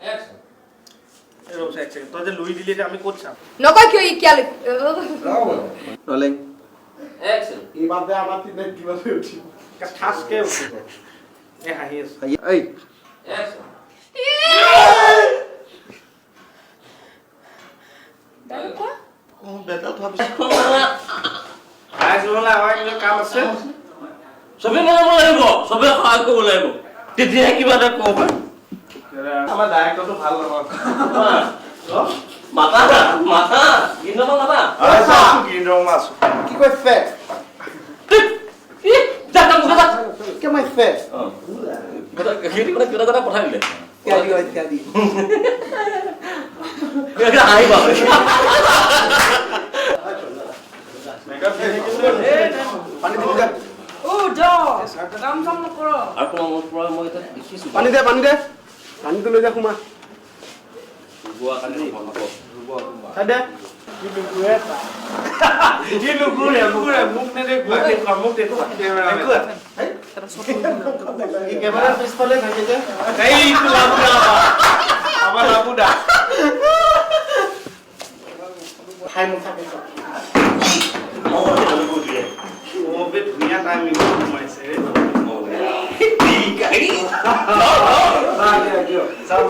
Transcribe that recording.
এক সেকেন্ড তই যে লুই দিলি যে আমি ক'ত চাম নকয় কিয় ই কিয় রোলিং অ্যাকশন এই বাদে আমার তিনে কিভাবে উঠি ঠাসকে উঠিব এ হাঁহি আছে এই অ্যাকশন বেটা ভাবিছ আজ নহলে আমাৰ কিবা কাম আছে সবে বনাব লাগিব সবে সহায় কৰিব লাগিব তেতিয়া কিবা এটা ক'ব আমাৰ ডাইৰেক্টৰটো ভাল নহয় মাতা মাতা গিন্দ মাতা গিন্দ মাছ কি কৈছে যাতা মুখা কি মাইছে হেৰি কৰা কিবা কথা পঠাই দিলে ইত্যাদি ইত্যাদি এটা আহিবা পানী দিব যা ও যা কাম চাম নকৰ আৰু তোমাৰ পৰা মই এটা দেখিছো পানী দে পানীটো লৈ যা সোমা গোৱা কালি বনাব চাদে কি লুগুৰে মোক নেদেখুৱা মোক দেখুৱা এই কেমেৰা পিছফালে থাকে যে এইটো লাবুদা আমাৰ লাবুদা খাই মোক থাকে ও বে ধুনীয়া টাইম সোমাইছে ৰে ঠিক আছে চাও